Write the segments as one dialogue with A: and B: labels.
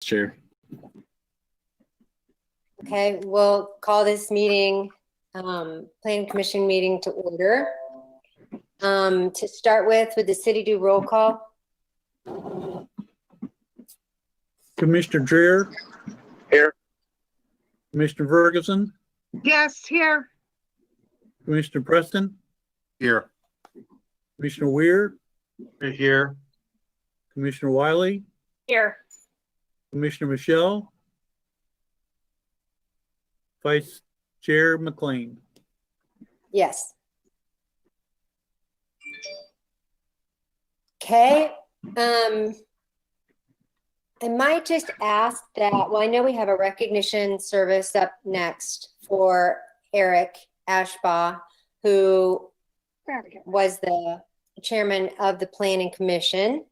A: Chair.
B: Okay, we'll call this meeting, Planning Commission meeting to order. To start with, would the city do roll call?
C: Commissioner Dreer.
D: Here.
C: Commissioner Ferguson.
E: Yes, here.
C: Commissioner Preston.
D: Here.
C: Commissioner Weir.
D: Here.
C: Commissioner Wiley.
E: Here.
C: Commissioner Michelle. Vice Chair McLean.
B: Yes. Okay. I might just ask that, well, I know we have a recognition service up next for Eric Ashbaugh, who was the chairman of the Planning Commission.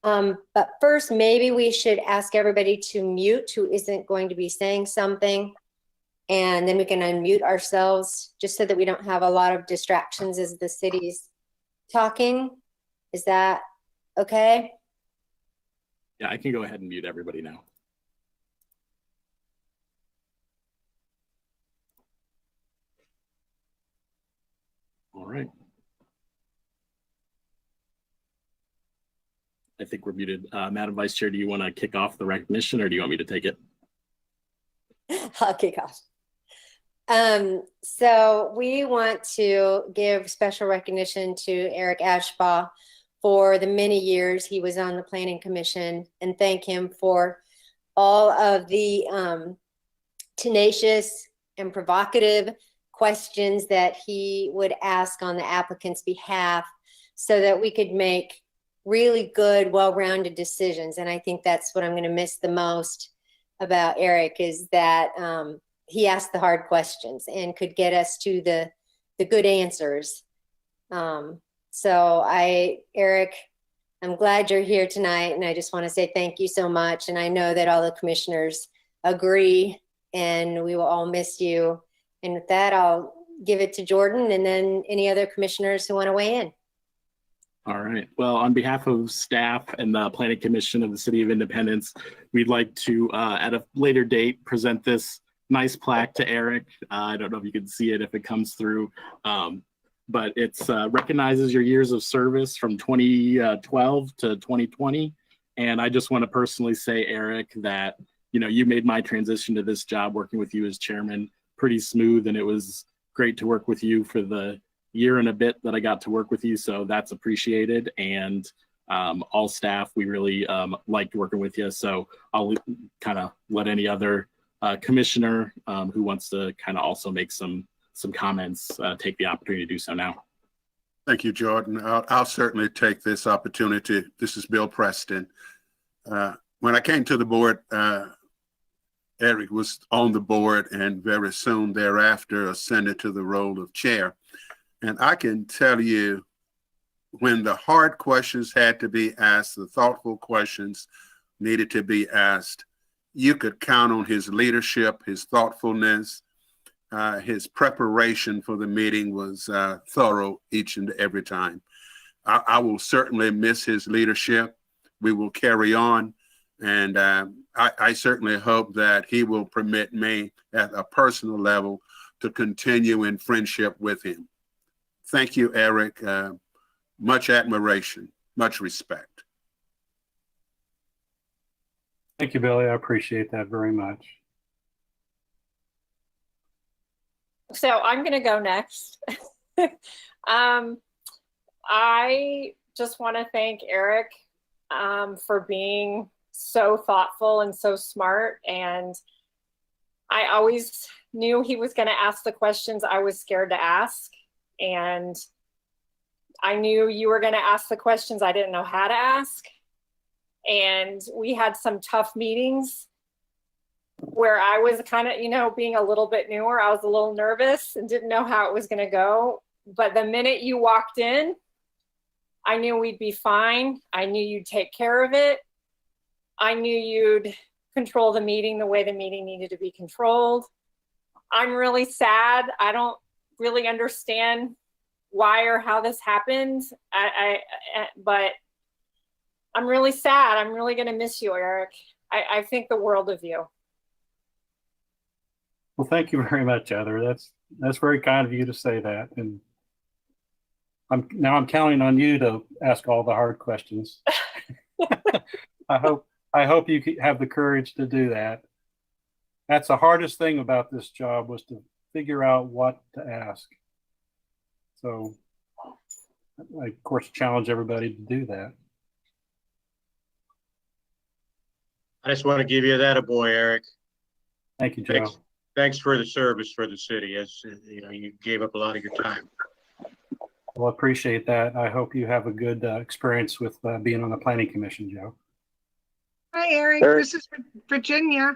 B: But first, maybe we should ask everybody to mute who isn't going to be saying something, and then we can unmute ourselves just so that we don't have a lot of distractions as the city's talking. Is that okay?
A: Yeah, I can go ahead and mute everybody now. All right. I think we're muted. Madam Vice Chair, do you want to kick off the recognition or do you want me to take it?
B: I'll kick off. So we want to give special recognition to Eric Ashbaugh for the many years he was on the Planning Commission, and thank him for all of the tenacious and provocative questions that he would ask on the applicant's behalf so that we could make really good, well-rounded decisions. And I think that's what I'm going to miss the most about Eric, is that he asked the hard questions and could get us to the good answers. So Eric, I'm glad you're here tonight, and I just want to say thank you so much. And I know that all the commissioners agree, and we will all miss you. And with that, I'll give it to Jordan and then any other commissioners who want to weigh in.
A: All right. Well, on behalf of staff and the Planning Commission of the City of Independence, we'd like to, at a later date, present this nice plaque to Eric. I don't know if you can see it if it comes through, but it recognizes your years of service from 2012 to 2020. And I just want to personally say, Eric, that you made my transition to this job working with you as chairman pretty smooth, and it was great to work with you for the year and a bit that I got to work with you. So that's appreciated. And all staff, we really liked working with you. So I'll kind of let any other commissioner who wants to kind of also make some comments take the opportunity to do so now.
D: Thank you, Jordan. I'll certainly take this opportunity. This is Bill Preston. When I came to the board, Eric was on the board and very soon thereafter ascended to the role of chair. And I can tell you, when the hard questions had to be asked, the thoughtful questions needed to be asked, you could count on his leadership, his thoughtfulness. His preparation for the meeting was thorough each and every time. I will certainly miss his leadership. We will carry on. And I certainly hope that he will permit me at a personal level to continue in friendship with him. Thank you, Eric. Much admiration, much respect.
F: Thank you, Billy. I appreciate that very much.
E: So I'm going to go next. I just want to thank Eric for being so thoughtful and so smart. And I always knew he was going to ask the questions I was scared to ask. And I knew you were going to ask the questions I didn't know how to ask. And we had some tough meetings where I was kind of, being a little bit newer, I was a little nervous and didn't know how it was going to go. But the minute you walked in, I knew we'd be fine. I knew you'd take care of it. I knew you'd control the meeting the way the meeting needed to be controlled. I'm really sad. I don't really understand why or how this happened. But I'm really sad. I'm really going to miss you, Eric. I think the world of you.
F: Well, thank you very much, Heather. That's very kind of you to say that. And I'm counting on you to ask all the hard questions. I hope you have the courage to do that. That's the hardest thing about this job, was to figure out what to ask. So I, of course, challenge everybody to do that.
G: I just want to give you that a boy, Eric.
F: Thank you, Joe.
G: Thanks for the service for the city. As you know, you gave up a lot of your time.
F: Well, appreciate that. I hope you have a good experience with being on the Planning Commission, Joe.
H: Hi, Eric. This is Virginia.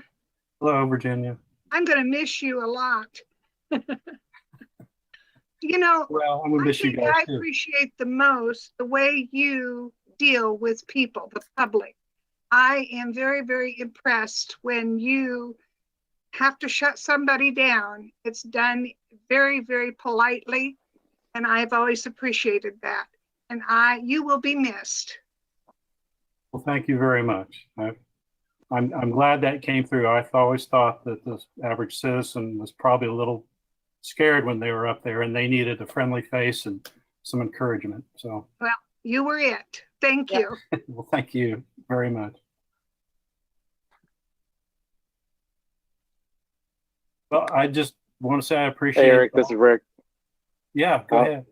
F: Hello, Virginia.
H: I'm going to miss you a lot. You know,
F: Well, I'm gonna
H: I
F: miss you
H: think
F: guys
H: I
F: too.
H: appreciate the most the way you deal with people, the public. I am very, very impressed when you have to shut somebody down. It's done very, very politely, and I've always appreciated that. And you will be missed.
F: Well, thank you very much. I'm glad that came through. I always thought that the average citizen was probably a little scared when they were up there, and they needed a friendly face and some encouragement. So,
H: Well, you were it. Thank
B: Yeah.
H: you.
F: well, thank you very much. Well, I just want to say I appreciate.
I: Hey Eric, this is Rick.
F: Yeah, go ahead.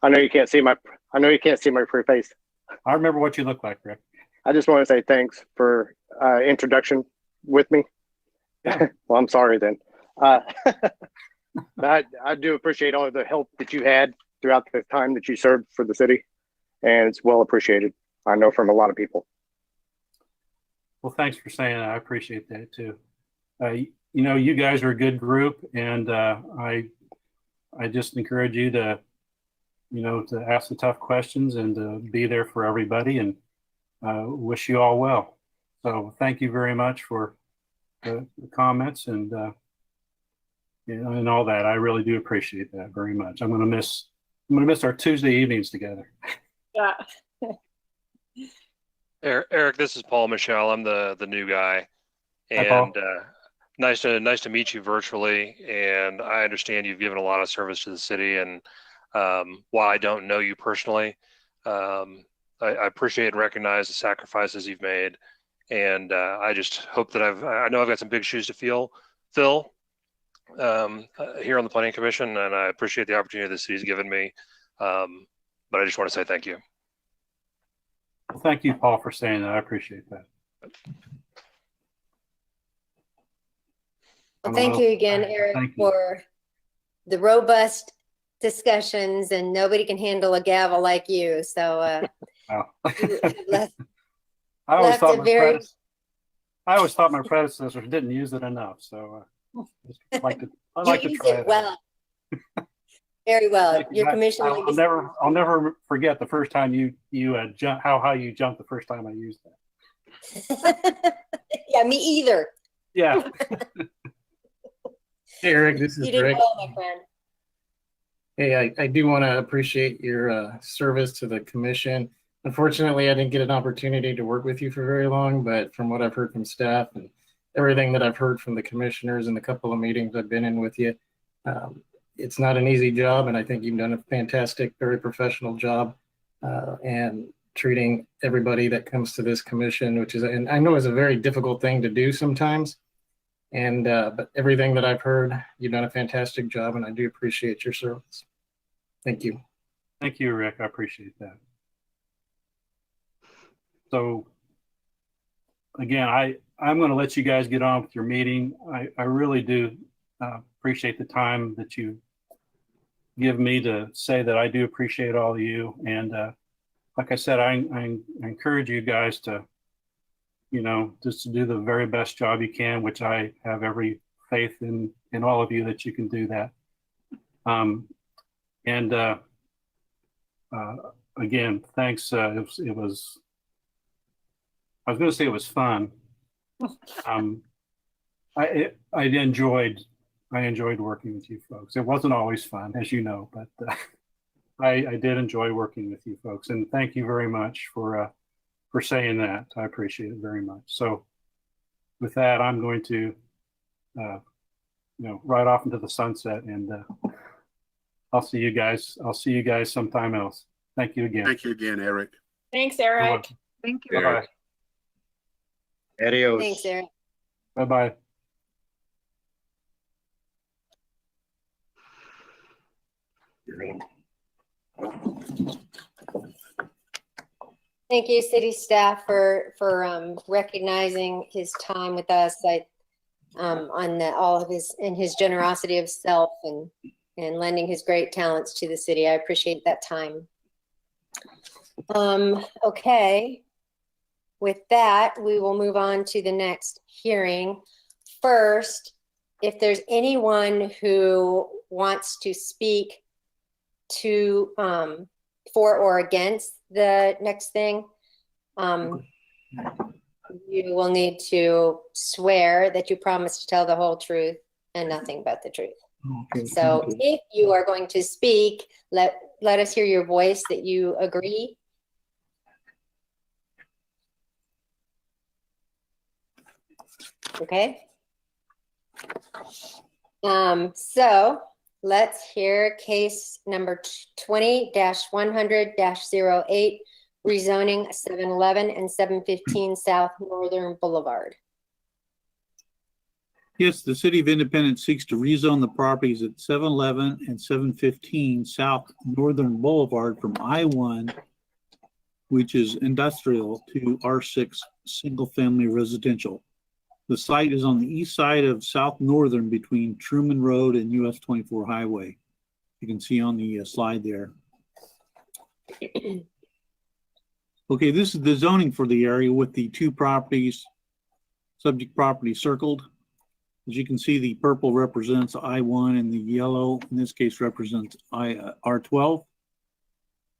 I: I know you can't see my pretty face.
F: I remember what you look like, Rick.
I: I just want to say thanks for introduction with me.
F: Yeah.
I: Well, I'm sorry then. I do appreciate all of the help that you had throughout the time that you served for the city, and it's well appreciated. I know from a lot of people.
F: Well, thanks for saying that. I appreciate that too. You know, you guys are a good group, and I just encourage you to, you know, to ask the tough questions and to be there for everybody, and wish you all well. So thank you very much for the comments and you know, and all that. I really do appreciate that very much. I'm gonna miss our Tuesday evenings together.
E: Yeah.
J: Eric, this is Paul Michelle. I'm the new guy,
F: Hi, Paul.
J: and nice to meet you virtually. And I understand you've given a lot of service to the city. And while I don't know you personally, I appreciate and recognize the sacrifices you've made. And I just hope that I know I've got some big shoes to fill here on the Planning Commission, and I appreciate the opportunity the city's given me. But I just want to say thank you.
F: Well, thank you, Paul, for saying that. I appreciate that.
B: Well, thank you again, Eric,
F: Thank you.
B: for the robust discussions, and nobody can handle a gavel like you. So
F: Wow.
B: you have left
F: I always
B: left
F: thought
B: a
F: my
B: very-
F: predecessors didn't use it enough. So I like to
B: you use
F: try
B: it
F: it.
B: well. Very well.
F: Thank you.
B: Your commission will be
F: I'll never forget the first time you how you jumped the first time I used that.
B: yeah, me either.
F: Yeah.
K: Hey Eric, this is
B: You did
K: Rick.
B: well, my friend.
K: Hey, I do want to appreciate your service to the commission. Unfortunately, I didn't get an opportunity to work with you for very long, but from what I've heard from staff and everything that I've heard from the commissioners and the couple of meetings I've been in with you, it's not an easy job, and I think you've done a fantastic, very professional job and treating everybody that comes to this commission, which is, and I know is a very difficult thing to do sometimes. And but everything that I've heard, you've done a fantastic job, and I do appreciate your service. Thank you.
F: Thank you, Rick. I appreciate that. So again, I'm going to let you guys get on with your meeting. I really do appreciate the time that you give me to say that I do appreciate all of you. And like I said, I encourage you guys to, you know, just to do the very best job you can, which I have every faith in all of you that you can do that. Again, thanks. It was, I was going to say it was fun. I enjoyed working with you folks. It wasn't always fun, as you know, but I did enjoy working with you folks. And thank you very much for saying that. I appreciate it very much. So with that, I'm going to, ride off into the sunset, and I'll see you guys. I'll see you guys sometime else. Thank you again.
D: Thank you again, Eric.
E: Thanks, Eric.
H: Thank you.
F: Bye-bye.
G: Adios.
B: Thanks, Eric.
F: Bye-bye.
B: Thank you, city staff, for recognizing his time with us. On all of his and his generosity of self and lending his great talents to the city. I appreciate that time. Okay. With that, we will move on to the next hearing. First, if there's anyone who wants to speak to for or against the next thing, you will need to swear that you promise to tell the whole truth and nothing but the truth.
C: Okay,
B: So
C: thank you.
B: if you are going to speak, let us hear your voice that you agree. Okay. So let's hear case number 20-100-08, rezoning 711 and 715 South Northern Boulevard.
C: Yes, the City of Independence seeks to rezone the properties at 711 and 715 South Northern Boulevard from I-1, which is industrial, to R6 single-family residential. The site is on the east side of South Northern between Truman Road and US 24 Highway. You can see on the slide there. Okay, this is the zoning for the area with the two properties, subject property circled. As you can see, the purple represents I-1 and the yellow, in this case, represents R12.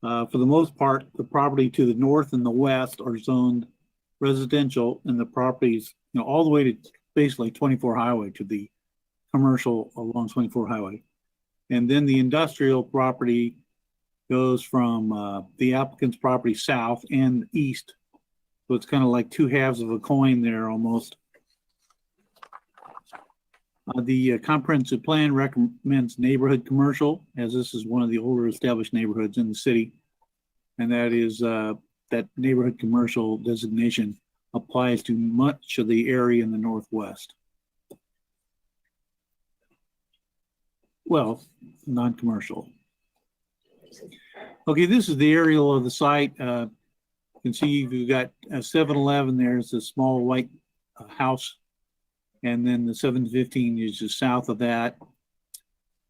C: For the most part, the property to the north and the west are zoned residential, and the properties, all the way to basically 24 Highway to the commercial along 24 Highway. And then the industrial property goes from the applicant's property south and east. So it's kind of like two halves of a coin there almost. The comprehensive plan recommends neighborhood commercial, as this is one of the older established neighborhoods in the city. And that is that neighborhood commercial designation applies to much of the area in the northwest. Well, non-commercial. Okay, this is the aerial of the site. You can see you've got a 7-Eleven. There's a small white house. And then the 715 is just south of that.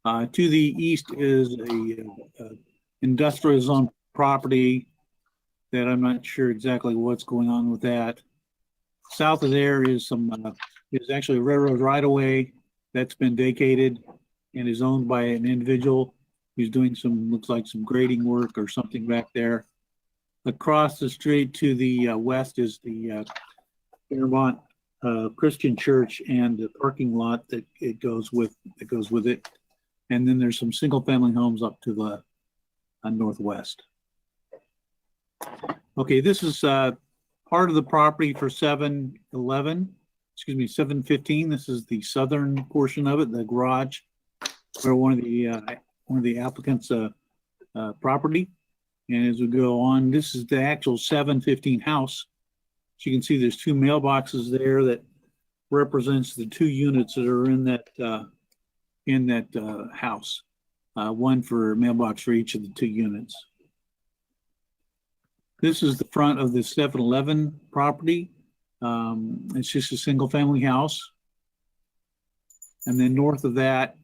C: To the east is a industrial zone property that I'm not sure exactly what's going on with that. South of there is is actually a railroad right-of-way that's been vacated and is owned by an individual who's doing looks like some grading work or something back there. Across the street to the west is the Fairmont Christian Church and the parking lot that goes with it. And then there's some single family homes up to the northwest. Okay, this is part of the property for 715. This is the southern portion of it, the garage, where one of the applicants' property. And as we go on, this is the actual 715 house. So you can see there's two mailboxes there that represents the two units that are in that house. One for mailbox for each of the two units. This is the front of the 7-Eleven property. It's just a single family house. And then north of that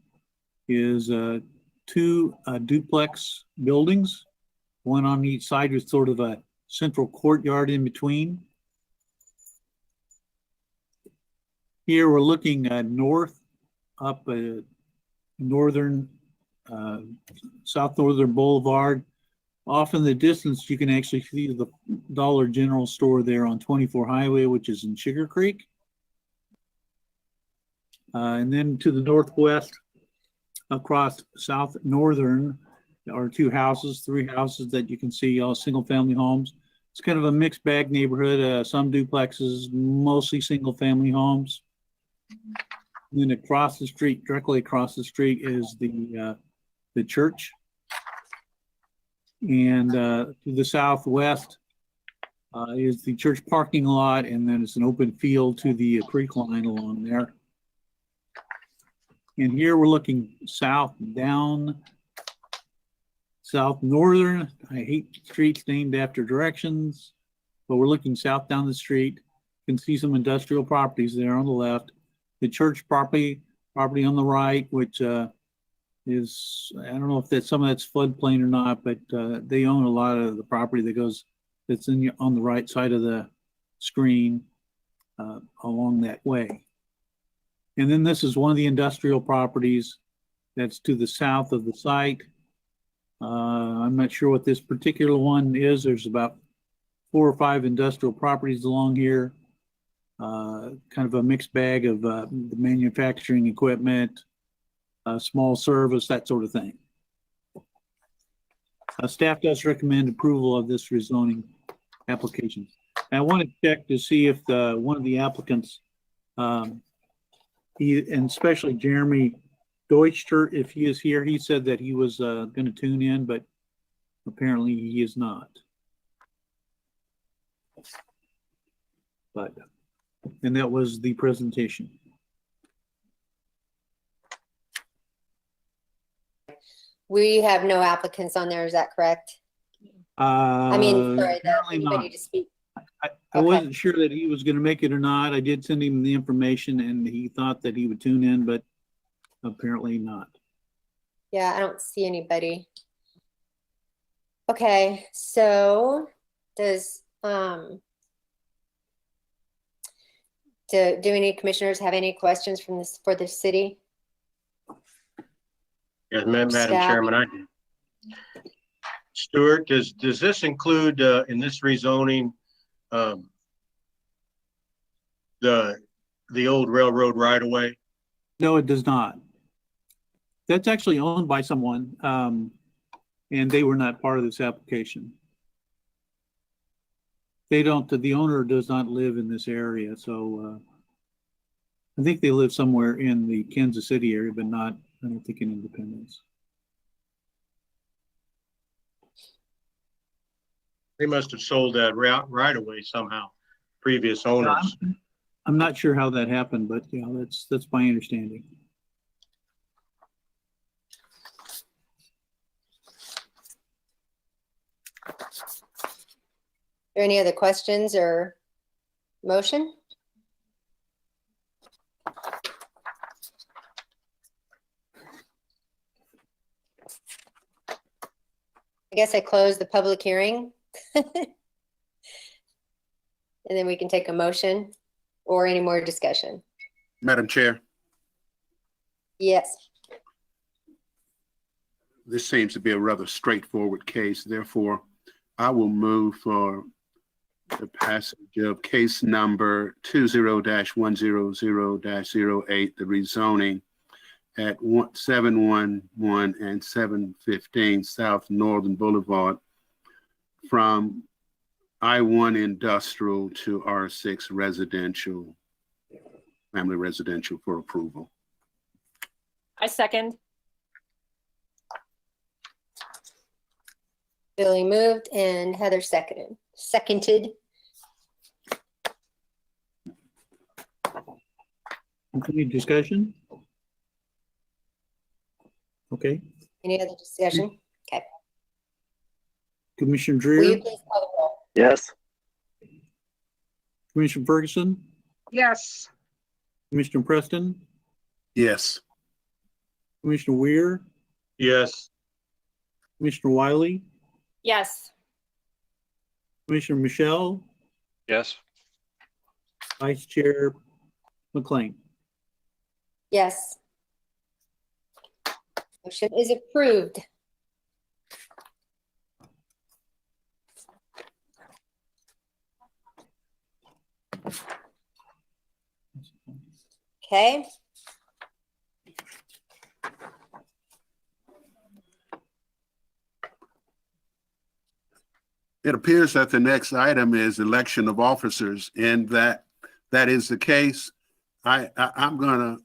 C: is two duplex buildings, one on each side with sort of a central courtyard in between. Here we're looking north up South Northern Boulevard. Off in the distance, you can actually see the Dollar General store there on 24 Highway, which is in Sugar Creek. And then to the northwest, across South Northern, there are three houses that you can see, all single family homes. It's kind of a mixed bag neighborhood, some duplexes, mostly single family homes. And then across the street, directly across the street is the church. And to the southwest is the church parking lot, and then it's an open field to the creek line along there. And here we're looking south down, south northern. I hate streets named after directions, but we're looking south down the street. You can see some industrial properties there on the left. The church property on the right, which is, I don't know if that's some of that's floodplain or not, but they own a lot of the property that's on the right side of the screen along that way. And then this is one of the industrial properties that's to the south of the site. I'm not sure what this particular one is. There's about 4 or 5 industrial properties along here. Kind of a mixed bag of the manufacturing equipment, small service, that sort of thing. Staff does recommend approval of this rezoning application. I want to check to see if one of the applicants, and especially Jeremy Deutscher, if he is here. He said that he was going to tune in, but apparently he is not. And that was the presentation.
B: We have no applicants on there, is that correct? I mean, sorry, anybody to speak.
C: I wasn't sure that he was going to make it or not. I did send him the information and he thought that he would tune in, but apparently not.
B: Yeah, I don't see anybody. Okay, so does do any commissioners have any questions from this for the city?
G: Yes, Madam
B: Staff?
G: Chairman, I do. Stuart, does this include in this rezoning the old railroad right of way?
C: No, it does not. That's actually owned by someone, and they were not part of this application. They don't, the owner does not live in this area, so I think they live somewhere in the Kansas City area, but not, I don't think, in Independence.
G: They must have sold that route right away somehow, previous owners.
C: I'm not sure how that happened, but yeah, that's my understanding.
B: Are there any other questions or motion? I guess I close the public hearing. And then we can take a motion or any more discussion.
D: Madam Chair,
B: Yes.
D: this seems to be a rather straightforward case. Therefore, I will move for the passage of case number 20-100-08, the rezoning at 711 and 715 South Northern Boulevard from I-1 industrial to R6 residential, family residential, for approval.
E: I second.
B: Billy moved and Heather seconded.
C: Any discussion? Okay.
B: Any other discussion? Okay.
C: Commissioner
B: Will you
C: Dreer,
B: please call the roll?
I: Yes.
C: Commissioner Ferguson,
H: Yes.
C: Commissioner Preston,
D: Yes.
C: Commissioner Weir,
G: Yes.
C: Commissioner Wiley,
E: Yes.
C: Commissioner Michelle,
J: Yes.
C: Vice Chair McLean.
B: Yes. Motion is approved. Okay.
D: It appears that the next item is election of officers, and that is the case. I'm gonna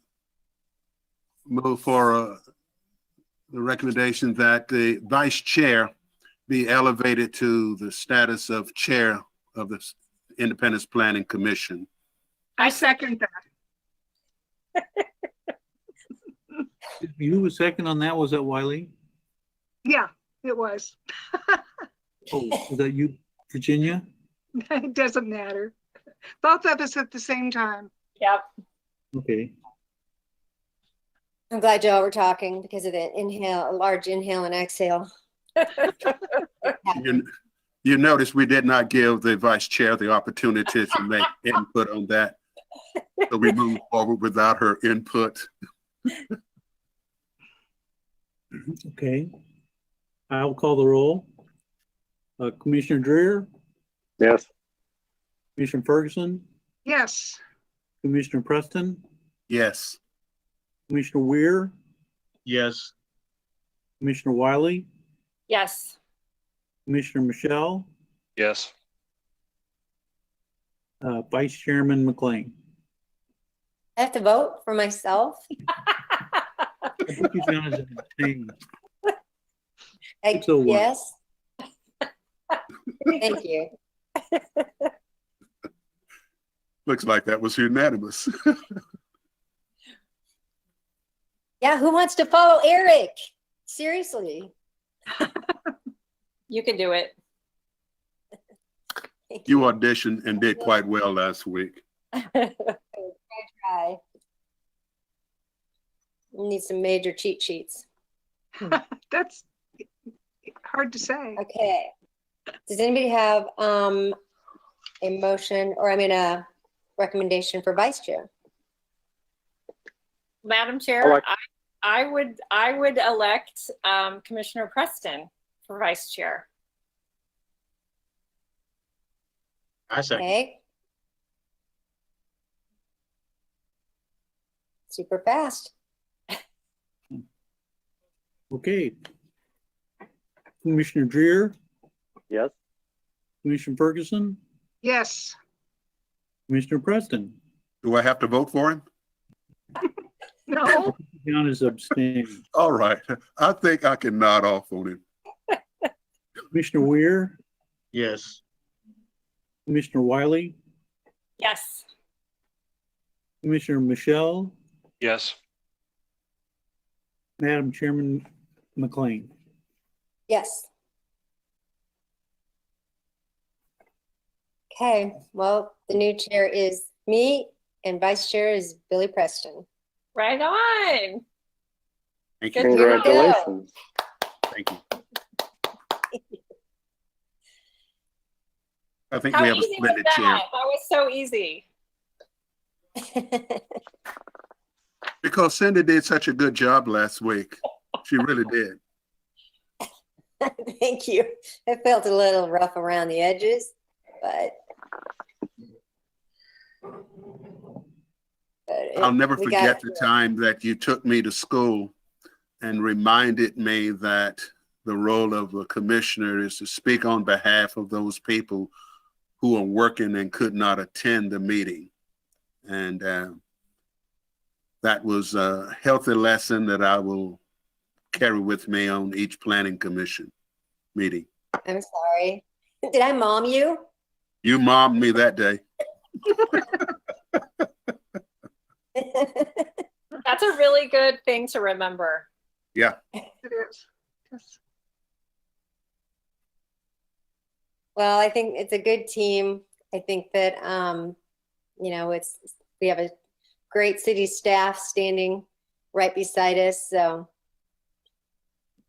D: move for the recommendation that the vice chair be elevated to the status of chair of the Independence Planning Commission.
H: I second that.
C: You was second on that, was that Wiley?
H: Yeah, it was.
C: Oh, was that you, Virginia?
H: It doesn't matter. Both of us at the same time.
E: Yep.
C: Okay.
B: I'm glad y'all were talking because of the inhale, a large inhale and exhale.
D: You notice we did not give the vice chair the opportunity to make input on that. So we moved forward without her input.
C: Okay. I'll call the roll. Commissioner Dreer,
I: Yes.
C: Commissioner Ferguson,
H: Yes.
C: Commissioner Preston,
D: Yes.
C: Commissioner Weir,
G: Yes.
C: Commissioner Wiley,
E: Yes.
C: Commissioner Michelle,
J: Yes.
C: Vice Chairman McLean.
B: I have to vote for myself.
C: I put you down as an abstain.
B: I,
C: So what?
B: yes. Thank you.
D: Looks like that was unanimous.
B: Yeah, who wants to follow Eric? Seriously.
E: You can do it.
D: You auditioned and did quite well last week.
B: Try. We need some major cheat sheets.
H: That's hard to say.
B: Okay. Does anybody have a motion, or I mean a recommendation for vice chair?
E: Madam Chair, I would elect Commissioner Preston for vice chair.
G: I second.
B: Okay. Super fast.
C: Okay. Commissioner Dreer,
I: Yes.
C: Commissioner Ferguson,
H: Yes.
C: Commissioner Preston.
D: Do I have to vote for him?
H: No.
C: Down as abstain.
D: All right. I think I can nod off on him.
C: Commissioner Weir,
G: Yes.
C: Commissioner Wiley,
E: Yes.
C: Commissioner Michelle,
J: Yes.
C: Madam Chairman McLean.
B: Yes. Okay, well, the new chair is me and vice chair is Billy Preston.
E: Right on.
D: Thank
E: Good
D: you.
E: job.
I: Congratulations.
D: Thank you. I think
E: How
D: we have a
E: easy was
D: splendid
E: that?
D: chair.
E: That was so easy.
D: Because Cindy did such a good job last week. She really did.
B: Thank you. It felt a little rough around the edges, but
D: I'll never
B: we got
D: forget
B: it.
D: the time that you took me to school and reminded me that the role of a commissioner is to speak on behalf of those people who are working and could not attend the meeting. And that was a healthy lesson that I will carry with me on each planning commission meeting.
B: I'm sorry. Did I mom you?
D: You mommed me that day.
E: That's a really good thing to remember.
D: Yeah.
H: It is. Yes.
B: Well, I think it's a good team. I think that we have a great city staff standing right beside us, so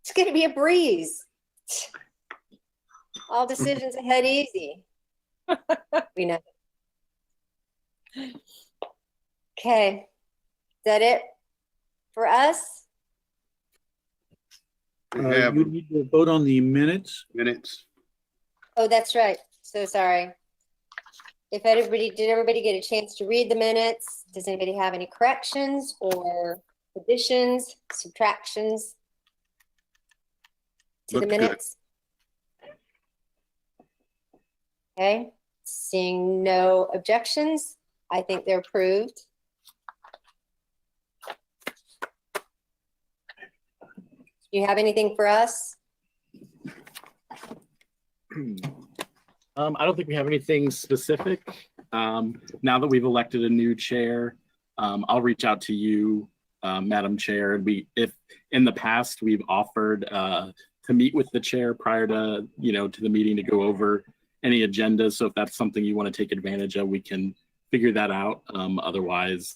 B: it's going to be a breeze. All decisions ahead easy. We know. Okay, is that it for us?
D: We have
C: You need to vote on the minutes.
D: minutes.
B: Oh, that's right. So sorry. Did everybody get a chance to read the minutes? Does anybody have any corrections or additions, subtractions to the
D: Looked good.
B: minutes? Okay, seeing no objections, I think they're approved. Do you have anything for us?
A: I don't think we have anything specific. Now that we've elected a new chair, I'll reach out to you, Madam Chair. If in the past we've offered to meet with the chair prior to, to the meeting to go over any agendas. So if that's something you want to take advantage of, we can figure that out. Otherwise,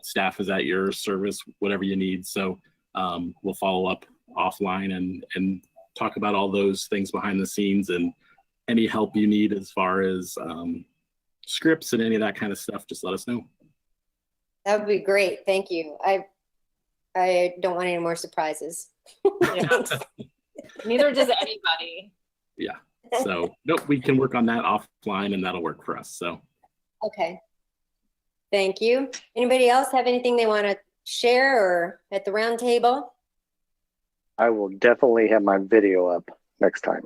A: staff is at your service, whatever you need. So we'll follow up offline and talk about all those things behind the scenes and any help you need as far as scripts and any of that kind of stuff. Just let us know.
B: That would be great. Thank you. I don't want any more surprises.
E: Yeah. Neither does anybody.
A: Yeah. So nope, we can work on that offline and that'll work for us. So.
B: Okay. Thank you. Anybody else have anything they want to share or at the round table?
I: I will definitely have my video up next time.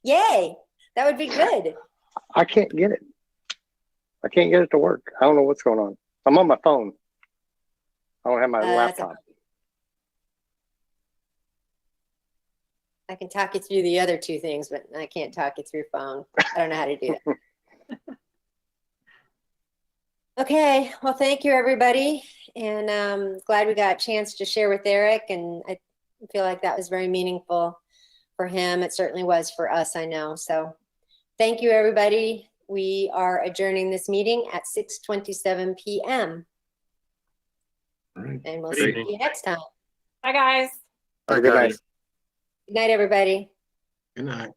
B: Yay. That would be good.
I: I can't get it. I can't get it to work. I don't know what's going on. I'm on my phone. I don't have my laptop.
B: I can talk you through the other two things, but I can't talk you through phone. I don't know how to do that. Okay, well, thank you, everybody. And glad we got a chance to share with Eric. And I feel like that was very meaningful for him. It certainly was for us, I know. So thank you, everybody. We are adjourning this meeting at 6:27 p.m.
A: All right.
B: And we'll
A: Great.
B: see you next time.
E: Bye, guys.
D: Bye,
I: Good night.
D: guys.
B: Good night, everybody.
G: Good night.